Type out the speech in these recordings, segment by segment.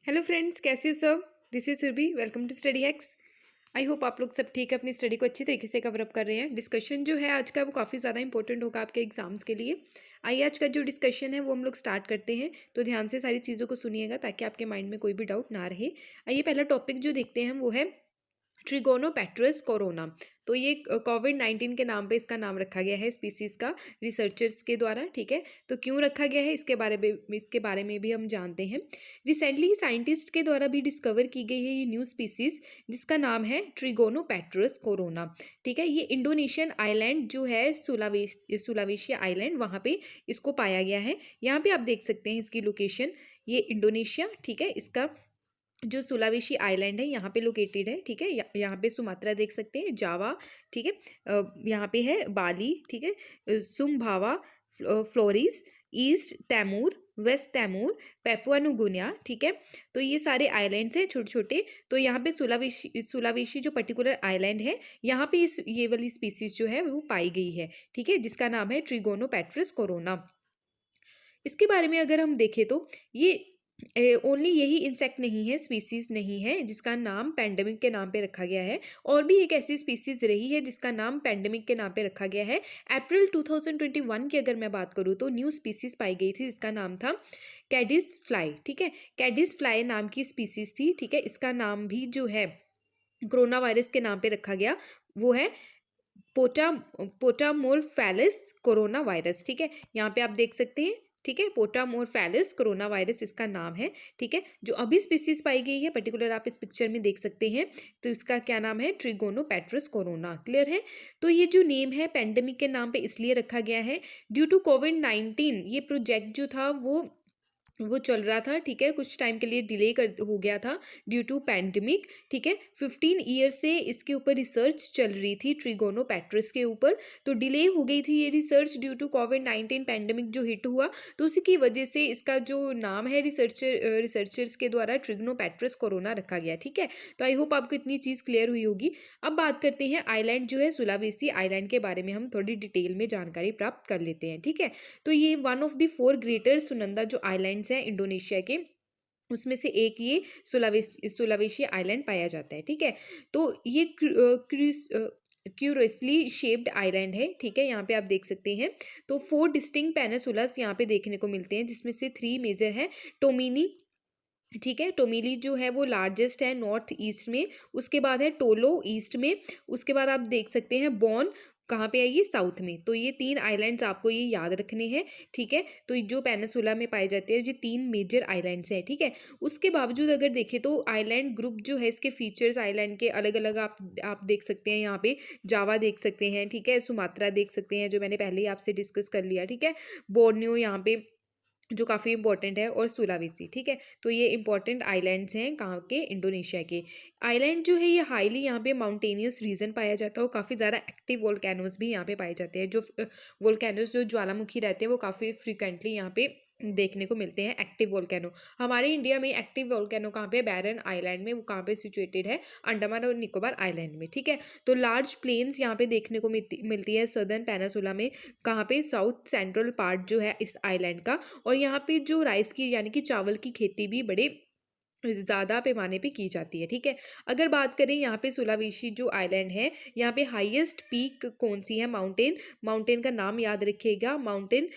Hello friends, कैसे हो सब। This is Surbhi. Welcome to study hacks. I hope आप लोग सब ठीक है, अपनी स्टडी को अच्छी तरीके से कवर अप कर रहे हैं। डिस्कशन जो है आज का वो काफ़ी ज़्यादा इंपॉर्टेंट होगा आपके एग्जाम्स के लिए। आइए आज का जो डिस्कशन है वो हम लोग स्टार्ट करते हैं। तो ध्यान से सारी चीज़ों को सुनिएगा ताकि आपके माइंड में कोई भी डाउट ना रहे। आइए पहला टॉपिक जो देखते हैं वो है ट्रिगोनोपेट्रस कोरोना। तो ये कोविड-19 के नाम पे इसका नाम रखा गया है स्पीसीज़ का, रिसर्चर्स के द्वारा। ठीक है, तो क्यों रखा गया है इसके बारे में भी हम जानते हैं। रिसेंटली साइंटिस्ट के द्वारा भी डिस्कवर की गई है ये न्यू स्पीसीज़, जिसका नाम है ट्रिगोनोपेट्रस कोरोना। ठीक है, ये इंडोनेशियन आइलैंड जो है सुलावेशी आइलैंड, वहाँ पे इसको पाया गया है। यहाँ पे आप देख सकते हैं इसकी लोकेशन, ये इंडोनेशिया। ठीक है, इसका जो सुलावेशी आइलैंड है यहाँ पे लोकेटेड है। ठीक है, यहाँ पे सुमात्रा देख सकते हैं, जावा। ठीक है, यहाँ पे है बाली। ठीक है, Sumbawa, Flores, East Timor, West Timor, Papua New Guinea. ठीक है, तो ये सारे आइलैंड्स हैं छोटे छोटे। तो यहाँ पे सुलावेशी जो पर्टिकुलर आइलैंड है, यहाँ पे ये वाली स्पीसीज जो है वो पाई गई है। ठीक है, जिसका नाम है ट्रिगोनोपेट्रस कोरोना। इसके बारे में अगर हम देखें तो ये ओनली यही इंसेक्ट नहीं है, स्पीसीज नहीं है जिसका नाम पेंडेमिक के नाम पे रखा गया है। और भी एक ऐसी स्पीसीज रही है जिसका नाम पेंडेमिक के नाम पे रखा गया है। अप्रैल 2021 की अगर मैं बात करूँ तो न्यू स्पीसीज पाई गई थी जिसका नाम था कैडिस फ्लाई। ठीक है, कैडिस फ्लाई नाम की स्पीसीज थी। ठीक है, इसका नाम भी जो है कोरोना वायरस के नाम पे रखा गया, वो है पोटा पोटामोरफैलिस कोरोना वायरस। ठीक है, यहाँ पे आप देख सकते हैं। ठीक है, पोटामोरफैलिस कोरोना वायरस इसका नाम है। ठीक है, जो अभी स्पीसीज पाई गई है पर्टिकुलर आप इस पिक्चर में देख सकते हैं, तो इसका क्या नाम है, ट्रिगोनोपेट्रस कोरोना। क्लियर है। तो ये जो नेम है पेंडेमिक के नाम पे इसलिए रखा गया है ड्यू टू कोविड-19। ये प्रोजेक्ट जो था वो चल रहा था। ठीक है, कुछ टाइम के लिए डिले कर हो गया था ड्यू टू पैंडमिक। ठीक है, 15 ईयर से इसके ऊपर रिसर्च चल रही थी ट्रिगोनोपेट्रस के ऊपर। तो डिले हो गई थी ये रिसर्च ड्यू टू कोविड-19 पैंडमिक जो हिट हुआ, तो उसी की वजह से इसका जो नाम है रिसर्चर्स के द्वारा ट्रिगोनोपेट्रस कोरोना रखा गया। ठीक है, तो आई होप आपको इतनी चीज़ क्लियर हुई होगी। अब बात करते हैं आइलैंड जो है सुलावेसी आइलैंड के बारे में, हम थोड़ी डिटेल में जानकारी प्राप्त कर लेते हैं। ठीक है, तो ये one of the 4 greater Sunanda जो आइलैंड्स हैं इंडोनेशिया के, उसमें से एक ये सुलावेशी आइलैंड पाया जाता है। ठीक है, तो ये क्यूरसली शेप्ड आइलैंड है। ठीक है, यहाँ पे आप देख सकते हैं। तो 4 डिस्टिंक्ट पेनिसुलास यहाँ पे देखने को मिलते हैं, जिसमें से 3 मेजर है। टोमिनी, ठीक है, टोमिली जो है वो लार्जेस्ट है नॉर्थ ईस्ट में। उसके बाद है टोलो ईस्ट में। उसके बाद आप देख सकते हैं बॉन, कहाँ पे है ये, साउथ में। तो ये 3 आइलैंड्स आपको ये याद रखने हैं। ठीक है, तो जो पेनिसुला में पाए जाते हैं, ये 3 मेजर आइलैंड्स हैं। ठीक है, उसके बावजूद अगर देखें तो आइलैंड ग्रुप जो है, इसके फीचर्स आइलैंड के अलग अलग आप देख सकते हैं। यहाँ पे जावा देख सकते हैं। ठीक है, सुमात्रा देख सकते हैं, जो मैंने पहले ही आपसे डिस्कस कर लिया। ठीक है, बोर्नियो यहाँ पे जो काफ़ी इंपॉर्टेंट है, और सुलावेसी। ठीक है, तो ये इंपॉर्टेंट आइलैंड्स हैं कहाँ के, इंडोनेशिया के। आइलैंड जो है ये हाईली यहाँ पे माउंटेनियस रीजन पाया जाता है, और काफ़ी ज़्यादा एक्टिव वोल्केनोज भी यहाँ पे पाए जाते हैं। जो वोल्केनोज जो ज्वालामुखी रहते हैं वो काफ़ी फ्रिक्वेंटली यहाँ पे देखने को मिलते हैं, एक्टिव वोल्केनो। हमारे इंडिया में एक्टिव वोल्केनो कहाँ पे, बैरन आइलैंड में, वो कहाँ पे सिचुएटेड है, अंडमान और निकोबार आइलैंड में। ठीक है, तो लार्ज प्लेन्स यहाँ पे देखने को मिलती है सदर्न पेनिसुला में, कहाँ पे, साउथ सेंट्रल पार्ट जो है इस आइलैंड का। और यहाँ पे जो राइस की यानी कि चावल की खेती भी बड़े ज़्यादा पैमाने पे की जाती है। ठीक है, अगर बात करें यहाँ पे सुलावेशी जो आइलैंड है, यहाँ पे हाईएस्ट पीक कौन सी है, माउंटेन का नाम याद रखिएगा, माउंटेन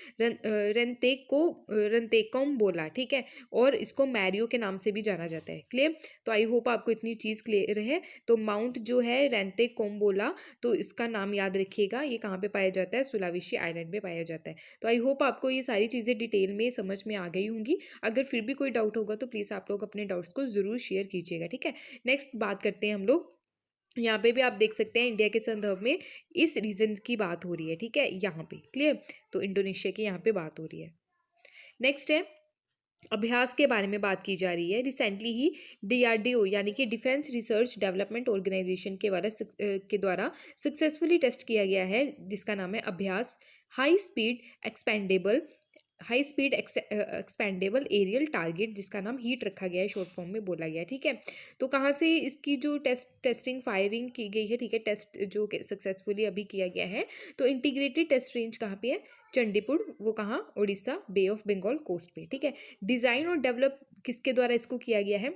रंतेकोम बोला। ठीक है, और इसको मैरियो के नाम से भी जाना जाता है। क्लियर, तो आई होप आपको इतनी चीज़ क्लियर है। तो माउंट जो है रेंतेकोम बोला, तो इसका नाम याद रखिएगा। ये कहाँ पे पाया जाता है, सुलावेशी आइलैंड में पाया जाता है। तो आई होप आपको ये सारी चीज़ें डिटेल में समझ में आ गई होंगी। अगर फिर भी कोई डाउट होगा तो प्लीज़ आप लोग अपने डाउट्स को ज़रूर शेयर कीजिएगा। ठीक है, नेक्स्ट बात करते हैं हम लोग। यहाँ पे भी आप देख सकते हैं इंडिया के संदर्भ में इस रीजन की बात हो रही है। ठीक है, यहाँ पे क्लियर, तो इंडोनेशिया की यहाँ पे बात हो रही है। नेक्स्ट है, अभ्यास के बारे में बात की जा रही है। रिसेंटली ही DRDO यानी कि डिफेंस रिसर्च डेवलपमेंट ऑर्गेनाइजेशन के द्वारा सक्सेसफुली टेस्ट किया गया है, जिसका नाम है Abhyas, high speed expendable expendable aerial target, जिसका नाम हीट रखा गया है, शॉर्ट फॉर्म में बोला गया है। ठीक है, तो कहाँ से इसकी जो टेस्टिंग फायरिंग की गई है, ठीक है, टेस्ट जो सक्सेसफुली अभी किया गया है, तो इंटीग्रेटेड टेस्ट रेंज कहाँ पे है, चंडीपुर, वो कहाँ, उड़ीसा, बे ऑफ बंगाल कोस्ट पे। ठीक है, डिज़ाइन और डेवलप किसके द्वारा इसको किया गया है?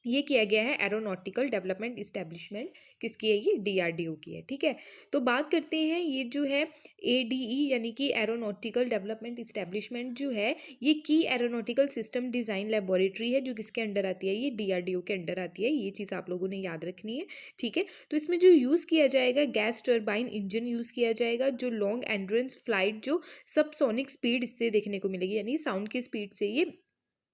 ये किया गया है एरोनॉटिकल डेवलपमेंट इस्टेब्लिशमेंट। किसकी है ये? डीआरडीओ की है। ठीक है, तो बात करते हैं ये जो है एडीई यानी कि एरोनॉटिकल डेवलपमेंट इस्टेब्लिशमेंट जो है ये की एरोनॉटिकल सिस्टम डिज़ाइन लेबोरेटरी है जो किसके अंडर आती है? ये डीआरडीओ के अंडर आती है। ये चीज़ आप लोगों ने याद रखनी है। ठीक है, तो इसमें जो यूज़ किया जाएगा गैस टर्बाइन इंजन यूज़ किया जाएगा, जो लॉन्ग एंड्योरेंस फ्लाइट जो सबसोनिक स्पीड इससे देखने को मिलेगी, यानी साउंड की स्पीड से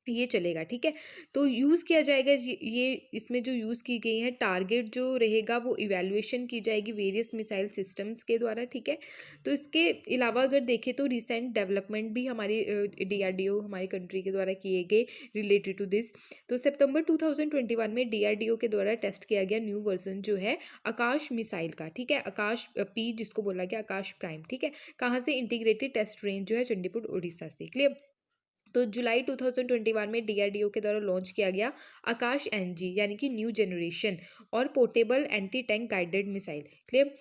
ये चलेगा। ठीक है, तो यूज़ किया जाएगा ये इसमें जो यूज़ की गई है टारगेट जो रहेगा वो इवैल्यूएशन की जाएगी वेरियस मिसाइल सिस्टम्स के द्वारा। ठीक है, तो इसके अलावा अगर देखें तो रिसेंट डेवलपमेंट भी हमारी डीआरडीओ हमारी कंट्री के द्वारा किए गए रिलेटेड टू दिस। तो सितंबर 2021 में डीआरडीओ के द्वारा टेस्ट किया गया न्यू वर्जन जो है आकाश मिसाइल का। ठीक है, आकाश पी जिसको बोला गया आकाश प्राइम। ठीक है, कहाँ से? इंटीग्रेटेड टेस्ट रेंज जो है चंडीपुर उड़ीसा से। क्लियर? तो जुलाई 2021 में डीआरडीओ के द्वारा लॉन्च किया गया आकाश एनजी यानी कि न्यू जनरेशन और portable anti tank guided missile. Clear?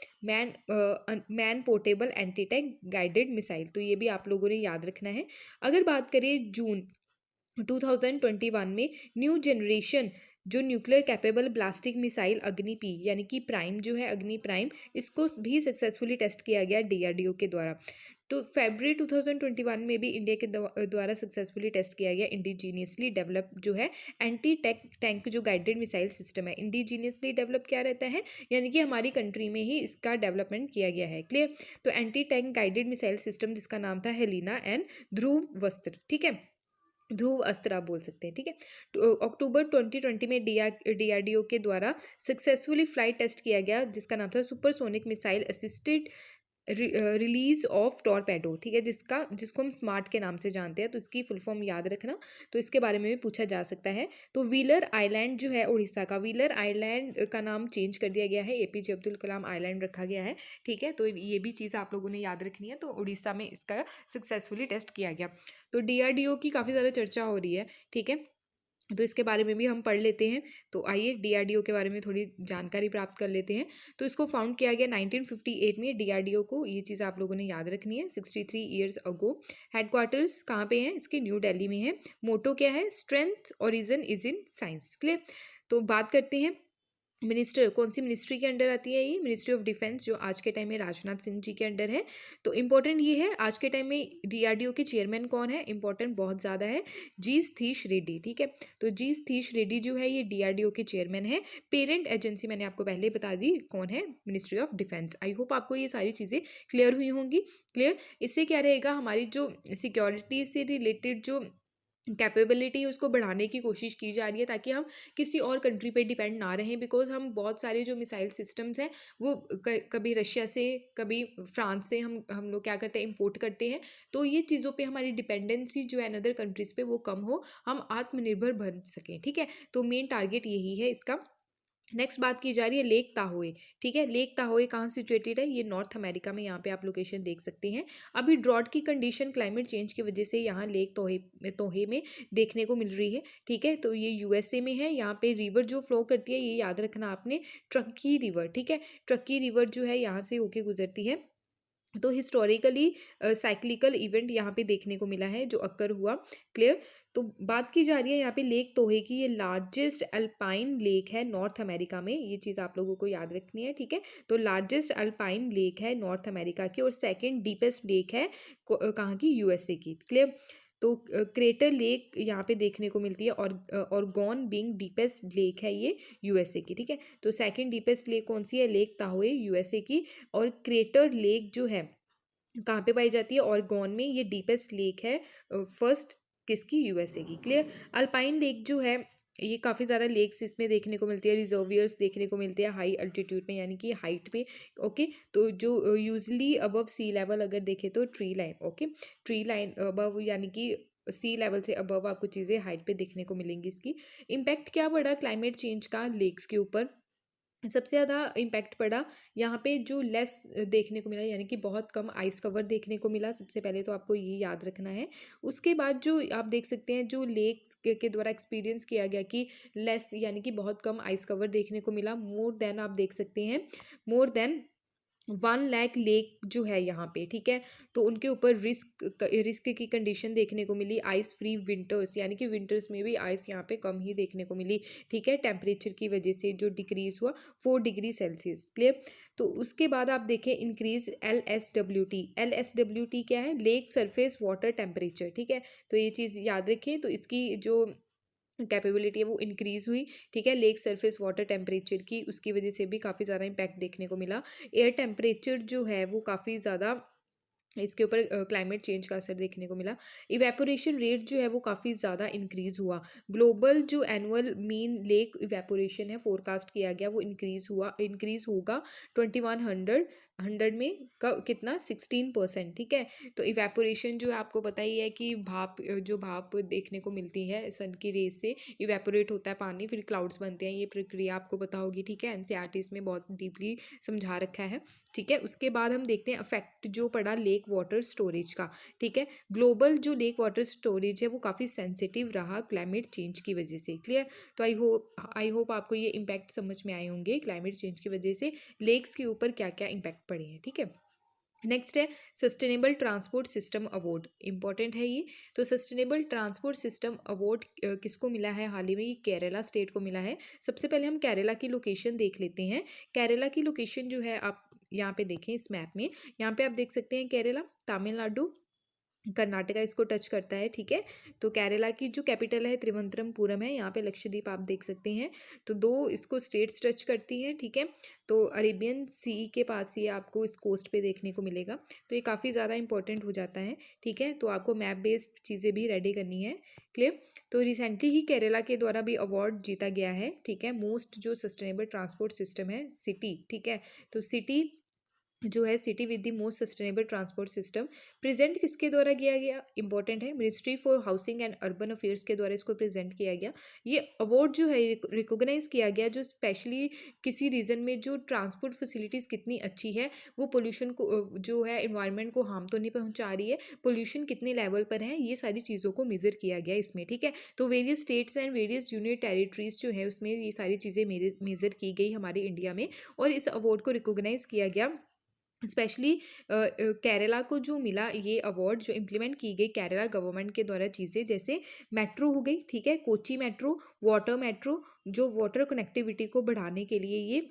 Man portable anti tank guided missile, तो ये भी आप लोगों ने याद रखना है। अगर बात करें जून 2021 में न्यू जनरेशन जो न्यूक्लियर कैपेबल ब्लास्टिक मिसाइल अग्नि पी यानी कि प्राइम जो है अग्नि प्राइम, इसको भी सक्सेसफुली टेस्ट किया गया डीआरडीओ के द्वारा। तो फरवरी 2021 में भी इंडिया के द्वारा सक्सेसफुली टेस्ट किया गया इंडिजीनियसली डेवलप जो है एंटी टैंक जो गाइडेड मिसाइल सिस्टम है। इंडिजीनियसली डेवलप क्या रहता है? यानी कि हमारी कंट्री में ही इसका डेवलपमेंट किया गया है। क्लियर? तो anti tank guided missile system जिसका नाम था हेलिना एंड ध्रुव वस्त्र। ठीक है, ध्रुव अस्त्र आप बोल सकते हैं। ठीक है, तो अक्टूबर 2020 में डीआरडीओ के द्वारा सक्सेसफुली फ्लाइट टेस्ट किया गया जिसका नाम था supersonic missile assisted release of torpedo. ठीक है, जिसको हम स्मार्ट के नाम से जानते हैं, तो इसकी फुल फॉर्म याद रखना, तो इसके बारे में भी पूछा जा सकता है। तो व्हीलर आइलैंड जो है उड़ीसा का, व्हीलर आइलैंड का नाम चेंज कर दिया गया है, एपीजे अब्दुल कलाम आइलैंड रखा गया है। ठीक है, तो ये भी चीज़ आप लोगों ने याद रखनी है। तो उड़ीसा में इसका सक्सेसफुली टेस्ट किया गया। तो डीआरडीओ की काफ़ी ज़्यादा चर्चा हो रही है। ठीक है, तो इसके बारे में भी हम पढ़ लेते हैं। तो आइए डीआरडीओ के बारे में थोड़ी जानकारी प्राप्त कर लेते हैं। तो इसको फाउंड किया गया 1958 में डीआरडीओ को, ये चीज़ आप लोगों ने याद रखनी है। 63 ईयर्स अगो। हेडक्वार्टर्स कहाँ पे हैं इसके? न्यू दिल्ली में है। मोटो क्या है? Strength origin is in science. Clear? तो बात करते हैं मिनिस्टर, कौन सी मिनिस्ट्री के अंडर आती है? ये मिनिस्ट्री ऑफ डिफेंस जो आज के टाइम में राजनाथ सिंह जी के अंडर है। तो इंपॉर्टेंट ये है आज के टाइम में डीआरडीओ के चेयरमैन कौन है? इंपॉर्टेंट बहुत ज़्यादा है, जी सतीश रेड्डी। ठीक है, तो जी सतीश रेड्डी जो है ये डीआरडीओ के चेयरमैन है। पेरेंट एजेंसी मैंने आपको पहले बता दी कौन है, ministry of defence. I hope आपको ये सारी चीज़ें क्लियर हुई होंगी। क्लियर? इससे क्या रहेगा, हमारी जो सिक्योरिटी से रिलेटेड जो कैपेबिलिटी है उसको बढ़ाने की कोशिश की जा रही है ताकि हम किसी और कंट्री पे डिपेंड ना रहें। बिकॉज हम बहुत सारे जो मिसाइल सिस्टम्स हैं वो कभी रशिया से कभी फ्रांस से हम लोग क्या करते हैं, इंपोर्ट करते हैं। तो ये चीज़ों पे हमारी डिपेंडेंसी जो है अदर कंट्रीज़ पे वो कम हो, हम आत्मनिर्भर बन सकें। ठीक है, तो मेन टारगेट यही है इसका। नेक्स्ट बात की जा रही है लेक ताहोए। ठीक है, लेक ताहोए कहाँ सिचुएटेड है? ये नॉर्थ अमेरिका में, यहाँ पे आप लोकेशन देख सकते हैं। अभी ड्रॉट की कंडीशन क्लाइमेट चेंज की वजह से यहाँ लेक तोहे में देखने को मिल रही है। ठीक है, तो ये यूएसए में है। यहाँ पे रिवर जो फ्लो करती है ये याद रखना आपने, ट्रक्की रिवर। ठीक है, ट्रक्की रिवर जो है यहाँ से होके गुजरती है। तो हिस्टोरिकली साइक्लिकल इवेंट यहाँ पे देखने को मिला है जो अक्कर हुआ। क्लियर? तो बात की जा रही है यहाँ पे लेक तोहे की, ये लार्जेस्ट अल्पाइन लेक है नॉर्थ अमेरिका में, ये चीज़ आप लोगों को याद रखनी है। ठीक है, तो लार्जेस्ट अल्पाइन लेक है नॉर्थ अमेरिका की और सेकंड डीपेस्ट लेक है कहाँ की? यूएसए की। क्लियर? तो क्रेटर लेक यहाँ पे देखने को मिलती है और गॉन बिंग डीपेस्ट लेक है ये यूएसए की। ठीक है, तो सेकंड डीपेस्ट लेक कौन सी है? लेक ताहोए यूएसए की। और क्रेटर लेक जो है कहाँ पे पाई जाती है? ऑरगोन में। ये डीपेस्ट लेक है फर्स्ट किसकी? यूएसए की। क्लियर? अल्पाइन लेक जो है ये काफ़ी ज़्यादा लेक्स इसमें देखने को मिलती है, रिजर्वियर्स देखने को मिलते हैं हाई अल्टीट्यूड में यानी कि हाइट पे। ओके, तो जो यूजली अबव सी लेवल अगर देखें तो tree line. Okay, tree line above यानी कि सी लेवल से अबव आपको चीज़ें हाइट पे देखने को मिलेंगी। इसकी इम्पैक्ट क्या पड़ा क्लाइमेट चेंज का लेक्स के ऊपर? सबसे ज़्यादा इम्पैक्ट पड़ा यहाँ पे जो लेस देखने को मिला, यानी कि बहुत कम आइस कवर देखने को मिला। सबसे पहले तो आपको ये याद रखना है। उसके बाद जो आप देख सकते हैं जो लेक्स के द्वारा एक्सपीरियंस किया गया कि लेस यानी कि बहुत कम आइस कवर देखने को मिला। मोर देन आप देख सकते हैं, मोर देन 1 लाख लेक जो है यहाँ पे, ठीक है। तो उनके ऊपर रिस्क की कंडीशन देखने को मिली, आइस फ्री विंटर्स, यानी कि विंटर्स में भी आइस यहाँ पे कम ही देखने को मिली, ठीक है। टेम्परेचर की वजह से जो डिक्रीज हुआ 4 डिग्री सेल्सियस, क्लियर। तो उसके बाद आप देखें इंक्रीज LSWT क्या है, लेक सरफेस वाटर टेम्परेचर, ठीक है। तो ये चीज़ याद रखें। तो इसकी जो कैपेबिलिटी है वो इंक्रीज़ हुई, ठीक है, लेक सरफेस वाटर टेम्परेचर की, उसकी वजह से भी काफ़ी ज़्यादा इम्पैक्ट देखने को मिला। एयर टेम्परेचर जो है वो काफ़ी ज़्यादा इसके ऊपर क्लाइमेट चेंज का असर देखने को मिला। इवेपोरेशन रेट जो है वो काफ़ी ज़्यादा इंक्रीज़ हुआ। ग्लोबल जो एनुअल मीन लेक इवेपोरेशन है फोरकास्ट किया गया वो इंक्रीज़ होगा 2100 में कितना 16%, ठीक है। तो इवेपोरेशन जो है आपको पता ही है कि जो भाप देखने को मिलती है सन की रेज से, इवेपोरेट होता है पानी, फिर क्लाउड्स बनते हैं, ये प्रक्रिया आपको पता होगी, ठीक है। एनसीईआरटी में बहुत डीपली समझा रखा है, ठीक है। उसके बाद हम देखते हैं अफेक्ट जो पड़ा लेक वाटर स्टोरेज का, ठीक है। ग्लोबल जो लेक वाटर स्टोरेज है वो काफ़ी सेंसिटिव रहा क्लाइमेट चेंज की वजह से, क्लियर। तो आई होप आपको ये इम्पैक्ट समझ में आए होंगे क्लाइमेट चेंज की वजह से लेक्स के ऊपर क्या क्या इम्पैक्ट पड़े हैं, ठीक है। नेक्स्ट है sustainable transport system award, important है ये। तो सस्टेनेबल ट्रांसपोर्ट सिस्टम अवार्ड किसको मिला है हाल ही में, ये केरला स्टेट को मिला है। सबसे पहले हम केरला की लोकेशन देख लेते हैं। केरला की लोकेशन जो है आप यहाँ पे देखें इस मैप में, यहाँ पे आप देख सकते हैं केरला, तमिलनाडु, कर्नाटका इसको टच करता है, ठीक है। तो केरला की जो कैपिटल है त्रिवंतरमपुरम है, यहाँ पे लक्षद्वीप आप देख सकते हैं। तो दो इसको स्टेट्स टच करती हैं, ठीक है। तो अरेबियन सी के पास ये आपको इस कोस्ट पे देखने को मिलेगा। तो ये काफ़ी ज़्यादा इंपॉर्टेंट हो जाता है, ठीक है। तो आपको मैप बेस्ड चीज़ें भी रेडी करनी है, क्लियर। तो रिसेंटली ही केरला के द्वारा भी अवार्ड जीता गया है, ठीक है। मोस्ट जो सस्टेनेबल ट्रांसपोर्ट सिस्टम है सिटी, ठीक है। तो सिटी जो है city with the most sustainable transport system, present किसके द्वारा किया गया, इंपॉर्टेंट है, ministry for housing and urban affairs के द्वारा इसको प्रेजेंट किया गया। ये अवार्ड जो है रिकॉग्नाइज किया गया जो स्पेशली किसी रीजन में जो ट्रांसपोर्ट फैसिलिटीज़ कितनी अच्छी है, वो पोल्यूशन को जो है इन्वायरमेंट को हार्म तो नहीं पहुंचा रही है, पोल्यूशन कितने लेवल पर है, ये सारी चीज़ों को मेज़र किया गया इसमें, ठीक है। तो various states and various union territories जो है उसमें ये सारी चीज़ें मेज़र की गई हमारे इंडिया में, और इस अवार्ड को रिकॉग्नाइज किया गया। स्पेशली केरला को जो मिला ये अवार्ड, जो इम्प्लीमेंट की गई केरला गवर्नमेंट के द्वारा चीज़ें, जैसे मेट्रो हो गई, ठीक है, कोची मेट्रो, वाटर मेट्रो, जो वाटर कनेक्टिविटी को बढ़ाने के लिए ये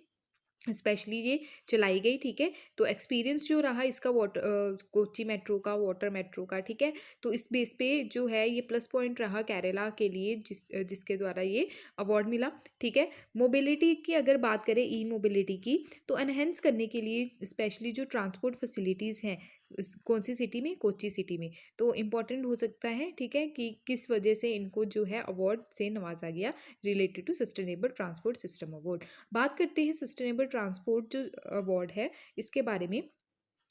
स्पेशली ये चलाई गई, ठीक है। तो एक्सपीरियंस जो रहा इसका वाटर कोची मेट्रो का, वाटर मेट्रो का, ठीक है। तो इस बेस पे जो है ये प्लस पॉइंट रहा केरला के लिए जिसके द्वारा ये अवार्ड मिला, ठीक है। मोबिलिटी की अगर बात करें, ई मोबिलिटी की, तो एनहेंस करने के लिए स्पेशली जो ट्रांसपोर्ट फैसिलिटीज़ हैं कौन सी सिटी में, कोची सिटी में, तो इम्पॉर्टेंट हो सकता है, ठीक है, कि किस वजह से इनको जो है अवार्ड से नवाजा गया related to sustainable transport system award. बात करते हैं सस्टेनेबल ट्रांसपोर्ट जो अवार्ड है इसके बारे में।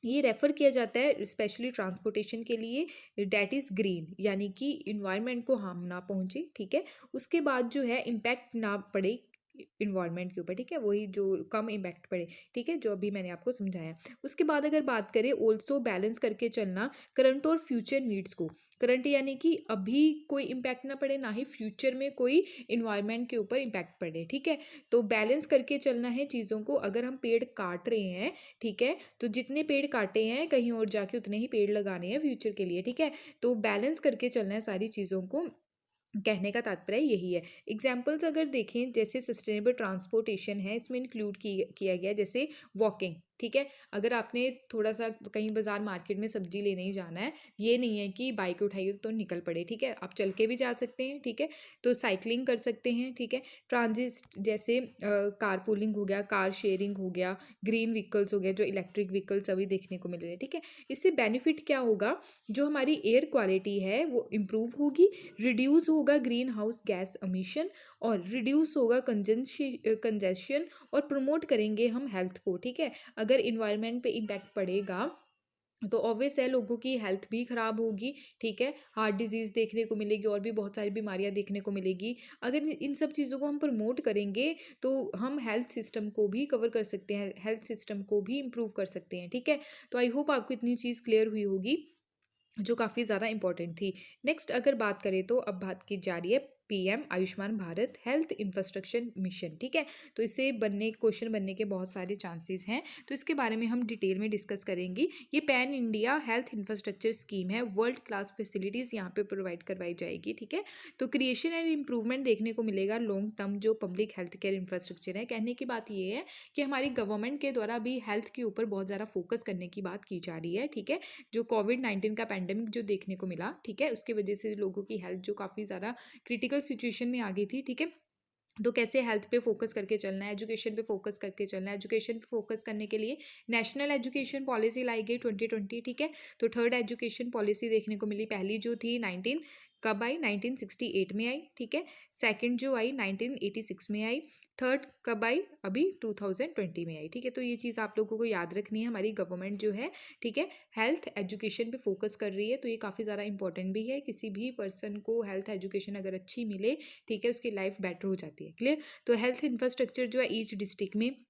ये रेफ़र किया जाता है स्पेशली ट्रांसपोर्टेशन के लिए डैट इज़ ग्रीन, यानी कि इन्वायरमेंट को हार्म ना पहुँचे, ठीक है। उसके बाद जो है इम्पैक्ट ना पड़े इन्वायरमेंट के ऊपर, ठीक है, वही जो कम इम्पैक्ट पड़े, ठीक है, जो अभी मैंने आपको समझाया। उसके बाद अगर बात करें ऑल्सो बैलेंस करके चलना करंट और फ्यूचर नीड्स को, करंट यानी कि अभी कोई इम्पैक्ट ना पड़े, ना ही फ्यूचर में कोई इन्वायरमेंट के ऊपर इम्पैक्ट पड़े, ठीक है। तो बैलेंस करके चलना है चीज़ों को। अगर हम पेड़ काट रहे हैं, ठीक है, तो जितने पेड़ काटे हैं कहीं और जाके उतने ही पेड़ लगाने हैं फ्यूचर के लिए, ठीक है। तो बैलेंस करके चलना है सारी चीज़ों को, कहने का तात्पर्य यही है। एग्जाम्पल्स अगर देखें, जैसे सस्टेनेबल ट्रांसपोर्टेशन है इसमें इंक्लूड किया गया, जैसे वॉकिंग, ठीक है। अगर आपने थोड़ा सा कहीं बाजार मार्केट में सब्जी लेने ही जाना है, ये नहीं है कि बाइक उठाइए तो निकल पड़े, ठीक है, आप चल के भी जा सकते हैं, ठीक है। तो साइकिलिंग कर सकते हैं, ठीक है। ट्रांजिट जैसे कार पूलिंग हो गया, कार शेयरिंग हो गया, ग्रीन व्हीकल्स हो गया, जो इलेक्ट्रिक व्हीकल्स अभी देखने को मिल रहे हैं, ठीक है। इससे बेनिफिट क्या होगा, जो हमारी एयर क्वालिटी है वो इम्प्रूव होगी, रिड्यूस होगा ग्रीन हाउस गैस एमिशन, और रिड्यूस होगा कंजेशन, और प्रमोट करेंगे हम हेल्थ को, ठीक है। अगर इन्वायरमेंट पे इम्पैक्ट पड़ेगा तो ऑब्वियस है लोगों की हेल्थ भी ख़राब होगी, ठीक है, हार्ट डिजीज़ देखने को मिलेगी, और भी बहुत सारी बीमारियां देखने को मिलेगी। अगर इन सब चीज़ों को हम प्रमोट करेंगे तो हम हेल्थ सिस्टम को भी कवर कर सकते हैं, हेल्थ सिस्टम को भी इम्प्रूव कर सकते हैं, ठीक है। तो आई होप आपको इतनी चीज़ क्लियर हुई होगी जो काफ़ी ज़्यादा इंपॉर्टेंट थी। नेक्स्ट अगर बात करें तो अब बात की जा रही है PM Ayushman Bharat health infrastructure mission. ठीक है, तो इसे क्वेश्चन बनने के बहुत सारे चांसेस हैं, तो इसके बारे में हम डिटेल में डिस्कस करेंगे। ये pan India health infrastructure scheme है, वर्ल्ड क्लास फैसिलिटीज़ यहाँ पे प्रोवाइड करवाई जाएगी। ठीक है, तो क्रिएशन एंड इम्प्रूवमेंट देखने को मिलेगा लॉन्ग टर्म जो पब्लिक हेल्थ केयर इंफ्रास्ट्रक्चर है। कहने की बात ये है कि हमारी गवर्नमेंट के द्वारा भी हेल्थ के ऊपर बहुत ज़्यादा फोकस करने की बात की जा रही है। ठीक है, जो कोविड-19 का पैंडेमिक जो देखने को मिला, ठीक है, उसकी वजह से लोगों की हेल्थ जो काफ़ी ज़्यादा क्रिटिकल सिचुएशन में आ गई थी। ठीक है, तो कैसे हेल्थ पे फोकस करके चलना है, एजुकेशन पे फोकस करके चलना है। एजुकेशन पे फोकस करने के लिए नेशनल एजुकेशन पॉलिसी लाई गई 2020। ठीक है, तो थर्ड एजुकेशन पॉलिसी देखने को मिली। पहली जो थी 19 कब आई, 1968 में आई। ठीक है, सेकंड जो आई 1986 में आई। थर्ड कब आई, अभी 2020 में आई। ठीक है, तो ये चीज़ आप लोगों को याद रखनी है। हमारी गवर्नमेंट जो है, ठीक है, हेल्थ एजुकेशन पे फोकस कर रही है, तो ये काफ़ी ज़्यादा इंपॉर्टेंट भी है। किसी भी पर्सन को हेल्थ एजुकेशन अगर अच्छी मिले, ठीक है, उसकी लाइफ बेटर हो जाती है। क्लियर, तो हेल्थ इंफ्रास्ट्रक्चर जो है ईच डिस्ट्रिक्ट में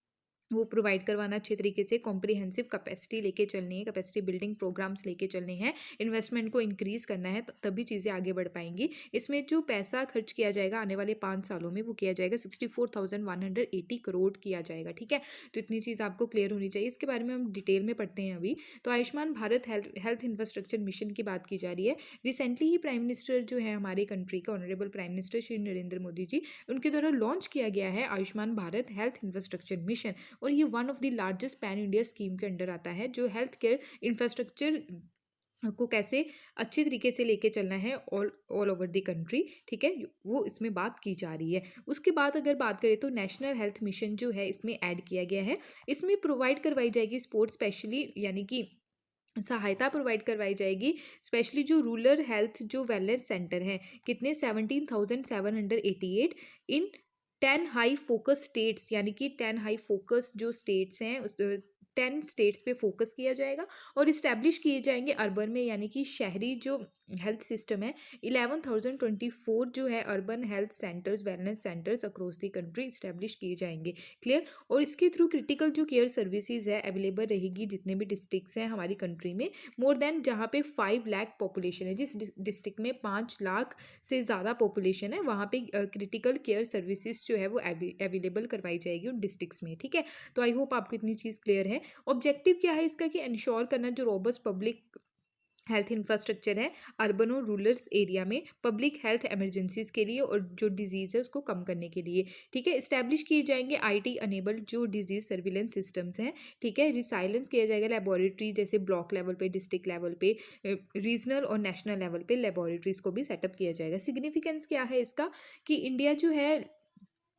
वो प्रोवाइड करवाना अच्छे तरीके से, कॉम्प्रिहेंसिव कैपेसिटी लेके चलनी है, कैपेसिटी बिल्डिंग प्रोग्राम्स लेके चलने हैं, इन्वेस्टमेंट को इंक्रीज़ करना है, तभी चीज़ें आगे बढ़ पाएंगी। इसमें जो पैसा खर्च किया जाएगा आने वाले 5 सालों में, वो किया जाएगा 64,180 करोड़ किया जाएगा। ठीक है, तो इतनी चीज़ आपको क्लियर होनी चाहिए। इसके बारे में हम डिटेल में पढ़ते हैं अभी। तो Ayushman Bharat health infrastructure mission की बात की जा रही है। रिसेंटली ही प्राइम मिनिस्टर जो है हमारे कंट्री के honourable prime minister Shri Narendra Modi ji, उनके द्वारा लॉन्च किया गया है Ayushman Bharat health infrastructure mission, और ये one of the largest pan India scheme के अंडर आता है, जो हेल्थ केयर इंफ्रास्ट्रक्चर को कैसे अच्छे तरीके से लेके चलना है all all over the country. ठीक है, वो इसमें बात की जा रही है। उसके बाद अगर बात करें तो नेशनल हेल्थ मिशन जो है इसमें ऐड किया गया है। इसमें प्रोवाइड करवाई जाएगी स्पोर्ट्स स्पेशली, यानी कि सहायता प्रोवाइड करवाई जाएगी, स्पेशली जो रूरल हेल्थ जो वेलनेस सेंटर हैं, कितने 17,788 इन 10 हाई फोकस स्टेट्स, यानी कि 10 हाई फोकस जो स्टेट्स हैं उस 10 स्टेट्स पे फोकस किया जाएगा, और इस्टेब्लिश किए जाएंगे अर्बन में, यानी कि शहरी जो हेल्थ सिस्टम है। 11,024 जो है urban health centres wellness centres across the country establish किए जाएंगे। क्लियर, और इसके थ्रू क्रिटिकल जो केयर सर्विसेज है अवेलेबल रहेगी जितने भी डिस्ट्रिक्ट्स हैं हमारी कंट्री में। मोर देन जहाँ पे 5 लाख पॉपुलेशन है, जिस डिस्ट्रिक्ट में 5 लाख से ज़्यादा पॉपुलेशन है, वहाँ पे क्रिटिकल केयर सर्विसेज जो है वो अवेलेबल करवाई जाएगी उन डिस्ट्रिक्ट्स में। ठीक है, तो आई होप आपको इतनी चीज़ क्लियर है। ऑब्जेक्टिव क्या है इसका, कि इंश्योर करना जो रोबस्ट पब्लिक हेल्थ इंफ्रास्ट्रक्चर है अर्बन और रूरल एरिया में पब्लिक हेल्थ इमरजेंसीज के लिए, और जो डिजीज़ है उसको कम करने के लिए। ठीक है, इस्टेब्लिश किए जाएंगे आईटी अनेबल्ड जो डिजीज सर्विलेंस सिस्टम्स हैं। ठीक है, रिसाइलेंस किया जाएगा लेबोरेटरी, जैसे ब्लॉक लेवल पे, डिस्ट्रिक्ट लेवल पे, रीजनल और नेशनल लेवल पे लेबोरेटरीज को भी सेटअप किया जाएगा। सिग्निफिकेंस क्या है इसका, कि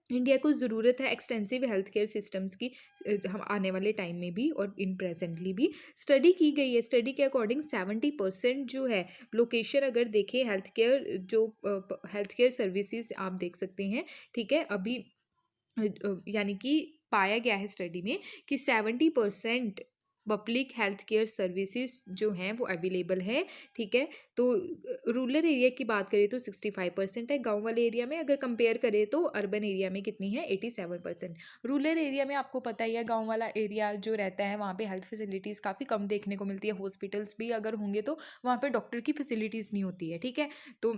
इंडिया को ज़रूरत है एक्सटेंसिव हेल्थ केयर सिस्टम्स की, हम आने वाले टाइम में भी और इन प्रेजेंटली भी। स्टडी की गई है, स्टडी के अकॉर्डिंग 70% जो है लोकेशन अगर देखें हेल्थ केयर जो हेल्थ केयर सर्विसेज आप देख सकते हैं। ठीक है, अभी यानी कि पाया गया है स्टडी में कि 70% पब्लिक हेल्थ केयर सर्विसेज जो हैं वो अवेलेबल हैं। ठीक है, तो रूरल एरिया की बात करें तो 65% है, गांव वाले एरिया में अगर कंपेयर करें तो अर्बन एरिया में कितनी है, 87%। रूरल एरिया में आपको पता ही है, गांव वाला एरिया जो रहता है वहाँ पे हेल्थ फैसिलिटीज़ काफ़ी कम देखने को मिलती है, हॉस्पिटल्स भी अगर होंगे तो वहाँ पे डॉक्टर की फैसिलिटीज़ नहीं होती है। ठीक है, तो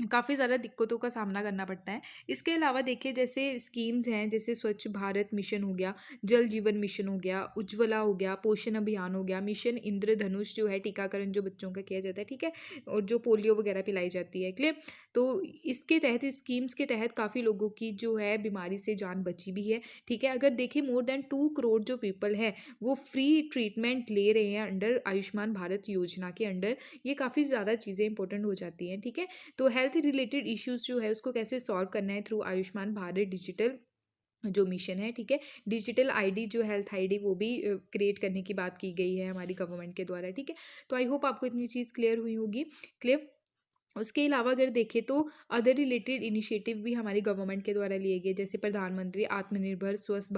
काफ़ी ज़्यादा दिक्कतों का सामना करना पड़ता है। इसके अलावा देखिए जैसे स्कीम्स हैं, जैसे स्वच्छ भारत मिशन हो गया, जल जीवन मिशन हो गया, उज्ज्वला हो गया, पोषण अभियान हो गया, मिशन इंद्रधनुष जो है टीकाकरण जो बच्चों का किया जाता है। ठीक है, और जो पोलियो वगैरह पिलाई जाती है। क्लियर, तो इसके तहत स्कीम्स के तहत काफ़ी लोगों की जो है बीमारी से जान बची भी है। ठीक है, अगर देखिए मोर देन 2 करोड़ जो पीपल हैं वो फ्री ट्रीटमेंट ले रहे हैं अंडर आयुष्मान भारत योजना के अंडर। ये काफ़ी ज़्यादा चीज़ें इंपॉर्टेंट हो जाती हैं। ठीक है, तो हेल्थ रिलेटेड इश्यूज जो है उसको कैसे सॉल्व करना है थ्रू आयुष्मान भारत डिजिटल जो मिशन है। ठीक है, डिजिटल आईडी जो हेल्थ आईडी वो भी क्रिएट करने की बात की गई है हमारी गवर्नमेंट के द्वारा। ठीक है, तो आई होप आपको इतनी चीज़ क्लियर हुई होगी। क्लियर, उसके अलावा अगर देखें तो अदर रिलेटेड इनिशिएटिव भी हमारी गवर्नमेंट के द्वारा लिए गए, जैसे प्रधानमंत्री आत्मनिर्भर स्वस्थ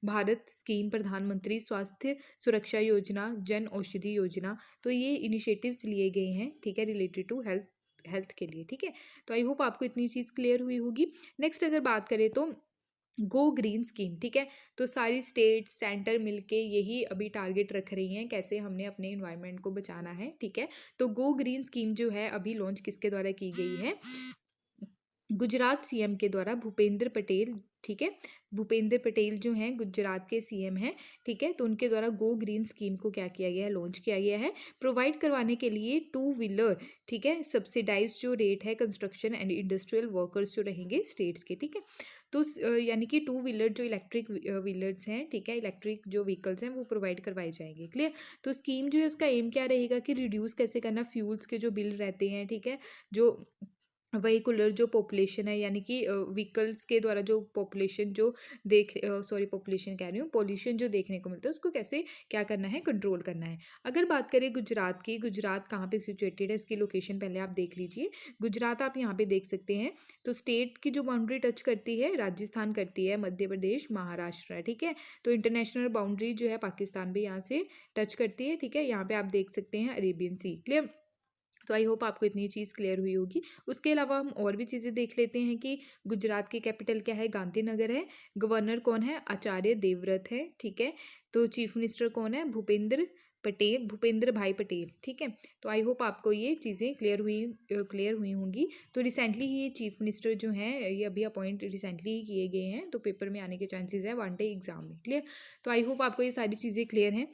भारत स्कीम, प्रधानमंत्री स्वास्थ्य सुरक्षा योजना, जन औषधि योजना। तो ये इनिशिएटिव्स लिए गए हैं, ठीक है, रिलेटेड टू हेल्थ हेल्थ के लिए। ठीक है, तो आई होप आपको इतनी चीज़ क्लियर हुई होगी। नेक्स्ट अगर बात करें तो गो ग्रीन स्कीम। ठीक है, तो सारी स्टेट सेंटर मिलके यही अभी टारगेट रख रही हैं कैसे हमने अपने इन्वायरमेंट को बचाना है। ठीक है, तो गो ग्रीन स्कीम जो है अभी लॉन्च किसके द्वारा की गई है, गुजरात सीएम के द्वारा भूपेंद्र पटेल, ठीक है, भूपेंद्र पटेल जो हैं गुजरात के सीएम हैं, ठीक है, तो उनके द्वारा गो ग्रीन स्कीम को क्या किया गया है, लॉन्च किया गया है प्रोवाइड करवाने के लिए टू व्हीलर, ठीक है, सब्सिडाइज जो रेट है कंस्ट्रक्शन एंड इंडस्ट्रियल वर्कर्स जो रहेंगे स्टेट्स के, ठीक है। तो यानी कि टू व्हीलर जो इलेक्ट्रिक व्हीलर्स हैं, ठीक है, इलेक्ट्रिक जो व्हीकल्स हैं वो प्रोवाइड करवाए जाएंगे, क्लियर। तो स्कीम जो है उसका एम क्या रहेगा कि रिड्यूस कैसे करना फ्यूल्स के जो बिल रहते हैं, ठीक है, जो व्हीकुलर जो पॉपुलेशन है, यानी कि व्हीकल्स के द्वारा जो पॉपुलेशन जो सॉरी पॉपुलेशन कह रही हूँ, पॉल्यूशन जो देखने को मिलता है उसको कैसे क्या करना है, कंट्रोल करना है। अगर बात करें गुजरात की, गुजरात कहाँ पे सिचुएटेड है, इसकी लोकेशन पहले आप देख लीजिए। गुजरात आप यहाँ पे देख सकते हैं। तो स्टेट की जो बाउंड्री टच करती है राजस्थान करती है, मध्य प्रदेश, महाराष्ट्र है, ठीक है। तो इंटरनेशनल बाउंड्री जो है पाकिस्तान भी यहाँ से टच करती है, ठीक है। यहाँ पे आप देख सकते हैं अरेबियन सी, क्लियर। तो आई होप आपको इतनी चीज़ क्लियर हुई होगी। उसके अलावा हम और भी चीज़ें देख लेते हैं कि गुजरात की कैपिटल क्या है, गांधीनगर है। गवर्नर कौन है, आचार्य देवव्रत है, ठीक है। तो चीफ मिनिस्टर कौन है, भूपेंद्र पटेल, भूपेंद्र भाई पटेल, ठीक है। तो आई होप आपको ये चीज़ें क्लियर हुई होंगी। तो रिसेंटली ही ये चीफ मिनिस्टर जो हैं ये अभी अपॉइंट रिसेंटली ही किए गए हैं, तो पेपर में आने के चांसेस है वन डे एग्जाम में, क्लियर। तो आई होप आपको ये सारी चीज़ें क्लियर हैं।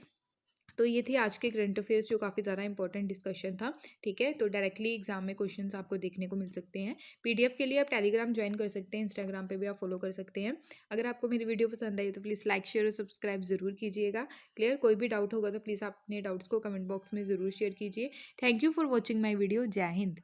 तो ये थे आज के करंट अफेयर्स जो काफ़ी ज़्यादा इंपॉर्टेंट डिस्कशन था, ठीक है। तो डायरेक्टली एग्जाम में क्वेश्चंस आपको देखने को मिल सकते हैं। पीडीएफ के लिए आप टेलीग्राम ज्वाइन कर सकते हैं, इंस्टाग्राम पे भी आप फॉलो कर सकते हैं। अगर आपको मेरी वीडियो पसंद आई तो प्लीज़ लाइक शेयर और सब्सक्राइब ज़रूर कीजिएगा, क्लियर। कोई भी डाउट होगा तो प्लीज़ आप अपने डाउट्स को कमेंट बॉक्स में ज़रूर शेयर कीजिए। Thank you for watching my video. जय हिंद।